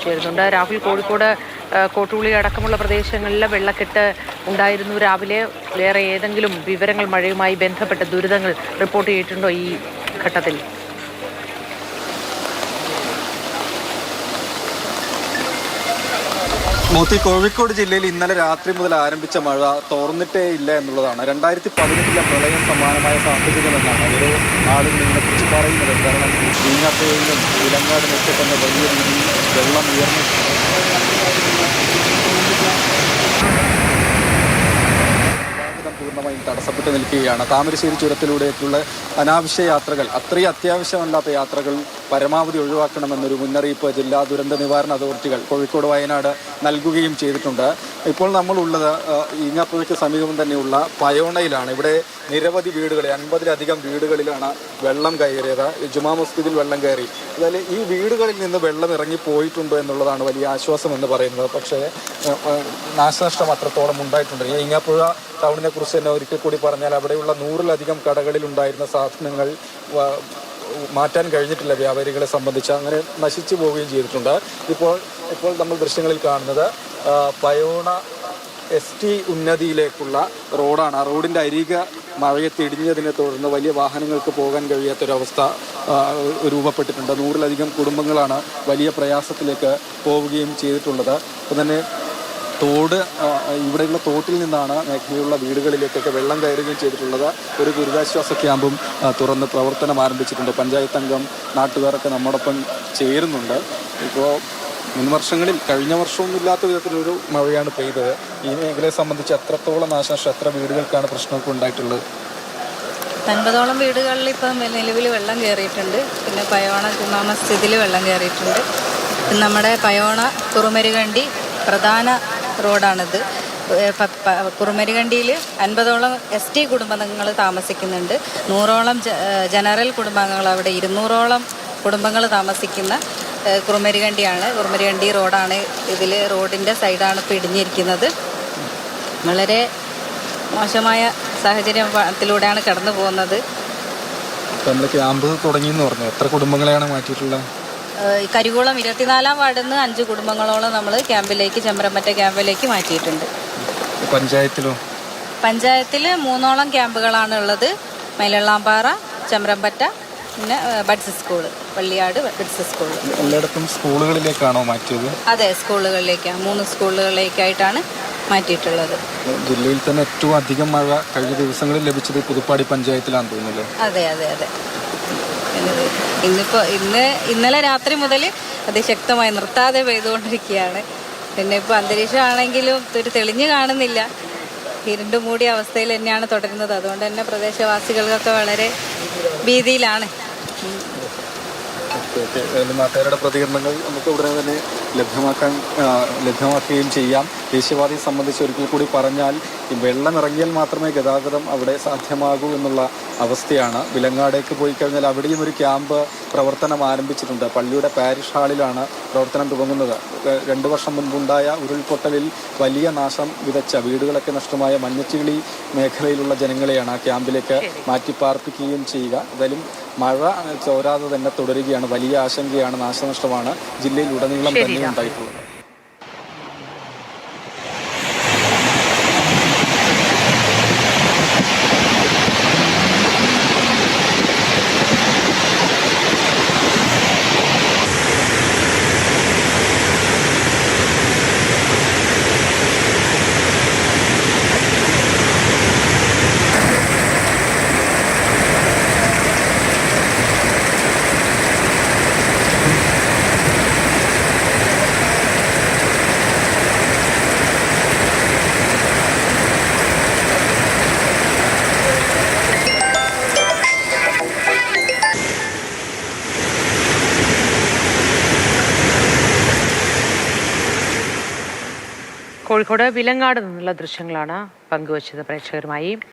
ചേരുന്നുണ്ട്. രാഹുൽ, കോഴിക്കോട് കോട്ടുകുളി അടക്കമുള്ള പ്രദേശങ്ങളിൽ വെള്ളക്കെട്ട് ഉണ്ടായിരുന്നു രാവിലെ. വേറെ ഏതെങ്കിലും വിവരങ്ങൾ മഴയുമായി ബന്ധപ്പെട്ട ദുരിതങ്ങൾ റിപ്പോർട്ട് ചെയ്തിട്ടുണ്ടോ ഈ ഘട്ടത്തിൽ? കോഴിക്കോട് ജില്ലയിൽ ഇന്നലെ രാത്രി മുതൽ ആരംഭിച്ച മഴ തോർന്നിട്ടേ ഇല്ല എന്നുള്ളതാണ്. 2018 പ്രളയം സമാനമായ സാഹചര്യമെന്നാണ് ഓരോ ആളുകളും ഇതിനെക്കുറിച്ച് പറയുന്നത്. കാരണം ഈങ്ങാപ്പുഴയിലും വിലങ്ങാടിനൊക്കെ തന്നെ വലിയ രീതിയിൽ വെള്ളം ഉയർന്നു പൂർണ്ണമായും തടസ്സപ്പെട്ട് നിൽക്കുകയാണ്. താമരശ്ശേരി ചുരത്തിലൂടെയൊക്കെയുള്ള അനാവശ്യ യാത്രകൾ, അത്രയും അത്യാവശ്യമല്ലാത്ത യാത്രകൾ പരമാവധി ഒഴിവാക്കണമെന്നൊരു മുന്നറിയിപ്പ് ജില്ലാ ദുരന്ത നിവാരണ അതോറിറ്റികൾ കോഴിക്കോട്, വയനാട് നൽകുകയും ചെയ്തിട്ടുണ്ട്. ഇപ്പോൾ നമ്മളുള്ളത് ഈങ്ങാപ്പുഴയ്ക്ക് സമീപം തന്നെയുള്ള പയോണയിലാണ്. ഇവിടെ നിരവധി വീടുകളിൽ 50-ലധികം വീടുകളിലാണ് വെള്ളം കയറിയത്. ജുമാ മസ്ജിദിൽ വെള്ളം കയറി. അതായത് ഈ വീടുകളിൽ നിന്ന് വെള്ളം ഇറങ്ങിപ്പോയിട്ടുണ്ടോ എന്നുള്ളതാണ് വലിയ ആശ്വാസം എന്ന് പറയുന്നത്. പക്ഷേ നാശനഷ്ടം അത്രത്തോളം ഉണ്ടായിട്ടുണ്ട്. ഈ ഈങ്ങാപ്പുഴ ടൗണിനെ കുറിച്ച് തന്നെ ഒരിക്കൽ കൂടി പറഞ്ഞാൽ അവിടെയുള്ള 100-ലധികം കടകളിൽ ഉണ്ടായിരുന്ന സാധനങ്ങൾ മാറ്റാൻ കഴിഞ്ഞിട്ടില്ല വ്യാപാരികളെ സംബന്ധിച്ച്. അങ്ങനെ നശിച്ചു പോവുകയും ചെയ്തിട്ടുണ്ട്. ഇപ്പോൾ നമ്മൾ ദൃശ്യങ്ങളിൽ കാണുന്നത് പയോണ ST ഉന്നതിയിലേക്കുള്ള റോഡാണ്. ആ റോഡിൻ്റെ അരികെ മഴയത്ത് ഇടിഞ്ഞതിനെ തുടർന്ന് വലിയ വാഹനങ്ങൾക്ക് പോകാൻ കഴിയാത്തൊരവസ്ഥ രൂപപ്പെട്ടിട്ടുണ്ട്. 100-ലധികം കുടുംബങ്ങളാണ് വലിയ പ്രയാസത്തിലേക്ക് പോവുകയും ചെയ്തിട്ടുള്ളത്. അപ്പോൾ തന്നെ ഇവിടെയുള്ള തോട്ടിൽ നിന്നാണ് മേഖലയിലുള്ള വീടുകളിലേക്കൊക്കെ വെള്ളം കയറുകയും ചെയ്തിട്ടുള്ളത്. ഒരു ദുരിതാശ്വാസ ക്യാമ്പും തുറന്ന് പ്രവർത്തനം ആരംഭിച്ചിട്ടുണ്ട്. പഞ്ചായത്ത് അംഗം, നാട്ടുകാരൊക്കെ നമ്മോടൊപ്പം ചേരുന്നുണ്ട്. ഇപ്പോൾ മുൻ വർഷങ്ങളിൽ, കഴിഞ്ഞ വർഷമൊന്നും ഇല്ലാത്ത വിധത്തിലൊരു മഴയാണ് പെയ്തത്. ഈ മേഖലയെ സംബന്ധിച്ച് എത്രത്തോളം നാശനഷ്ടം, എത്ര വീടുകൾക്കാണ് പ്രശ്നമൊക്കെ ഉണ്ടായിട്ടുള്ളത്? 50ഓളം വീടുകളിൽ ഇപ്പം നിലവിൽ വെള്ളം കയറിയിട്ടുണ്ട്. പിന്നെ പയോണ ജുമാ മസ്ജിദിൽ വെള്ളം കയറിയിട്ടുണ്ട്. നമ്മുടെ പയോണ കുറുമരുകണ്ടി പ്രധാന റോഡാണിത്. കുറുമരുകണ്ടിയിൽ 50ഓളം ST കുടുംബങ്ങൾ താമസിക്കുന്നുണ്ട്. 100ഓളം ജനറൽ കുടുംബാംഗങ്ങൾ, അവിടെ 200ഓളം കുടുംബങ്ങൾ താമസിക്കുന്ന കുറുമരുകണ്ടിയാണ്. കുറുമരുകണ്ടി റോഡാണ്. ഇതിൽ റോഡിൻ്റെ സൈഡാണ് ഇപ്പോൾ ഇടിഞ്ഞിരിക്കുന്നത്. വളരെ മോശമായ സാഹചര്യത്തിലൂടെയാണ് കടന്നു പോകുന്നത്. ക്യാമ്പ് തുടങ്ങിയെന്ന് പറഞ്ഞു. എത്ര കുടുംബങ്ങളെയാണ് മാറ്റിയിട്ടുള്ളത്? കരികുളം 24-ാം വാർഡിൽ നിന്ന് 5 കുടുംബങ്ങളോളം നമ്മൾ ക്യാമ്പിലേക്ക്, ചെമ്പ്രമ്പറ്റ ക്യാമ്പിലേക്ക് മാറ്റിയിട്ടുണ്ട്. പഞ്ചായത്തിൽ 3ഓളം ക്യാമ്പുകളാണ് ഉള്ളത്. മൈലള്ളാമ്പാറ, ചെമ്പ്രമ്പറ്റ, പിന്നെ buds school, Palliyad buds school. എല്ലായിടത്തും സ്കൂളുകളിലേക്കാണോ മാറ്റിയത്? അതെ, സ്കൂളുകളിലേക്കാണ്. 3 സ്കൂളുകളിലേക്കായിട്ടാണ് മാറ്റിയിട്ടുള്ളത്. ജില്ലയിൽ തന്നെ ഏറ്റവും അധികം മഴ കഴിഞ്ഞ ദിവസങ്ങളിൽ ലഭിച്ചത് പുതുപ്പാടി പഞ്ചായത്തിലാണെന്ന് തോന്നുന്നല്ലോ. അതെ. ഇന്നലെ രാത്രി മുതൽ അതിശക്തമായി നിർത്താതെ പെയ്തുകൊണ്ടിരിക്കുകയാണ്. പിന്നെ ഇപ്പോൾ അന്തരീക്ഷമാണെങ്കിലും ഒരു തെളിഞ്ഞു കാണുന്നില്ല. ഇരുണ്ട് മൂടിയ അവസ്ഥയിൽ തന്നെയാണ് തുടരുന്നത്. അതുകൊണ്ട് തന്നെ പ്രദേശവാസികൾക്കൊക്കെ വളരെ ഭീതിയിലാണ്. നാട്ടുകാരുടെ പ്രതികരണങ്ങൾ നമുക്ക് ഉടനെ തന്നെ ലഭ്യമാക്കുകയും ചെയ്യാം. ദേശീയവാദിയെ സംബന്ധിച്ച് ഒരിക്കൽ കൂടി പറഞ്ഞാൽ, ഈ വെള്ളം ഇറങ്ങിയാൽ മാത്രമേ ഗതാഗതം അവിടെ സാധ്യമാകൂ എന്നുള്ള അവസ്ഥയാണ്. വിലങ്ങാടേക്ക് പോയി കഴിഞ്ഞാൽ അവിടെയും ഒരു ക്യാമ്പ് പ്രവർത്തനം ആരംഭിച്ചിട്ടുണ്ട്. പള്ളിയുടെ പാരിഷ് ഹാളിലാണ് പ്രവർത്തനം തുടങ്ങുന്നത്. 2 വർഷം മുൻപുണ്ടായ ഉരുൾപൊട്ടലിൽ വലിയ നാശം വിതച്ച, വീടുകളൊക്കെ നഷ്ടമായ മഞ്ഞച്ചിളി മേഖലയിലുള്ള ജനങ്ങളെയാണ് ആ ക്യാമ്പിലേക്ക് മാറ്റിപ്പാർപ്പിക്കുകയും ചെയ്യുക. എന്തായാലും മഴ ചോരാതെ തന്നെ തുടരുകയാണ്. വലിയ ആശങ്കയാണ്, നാശനഷ്ടമാണ് ജില്ലയിൽ ഉടനീളം തന്നെ ഉണ്ടായിട്ടുള്ളത്. കോഴിക്കോട് വിലങ്ങാട് നിന്നുള്ള ദൃശ്യങ്ങളാണ് പങ്കുവച്ചത് പ്രേക്ഷകരുമായി.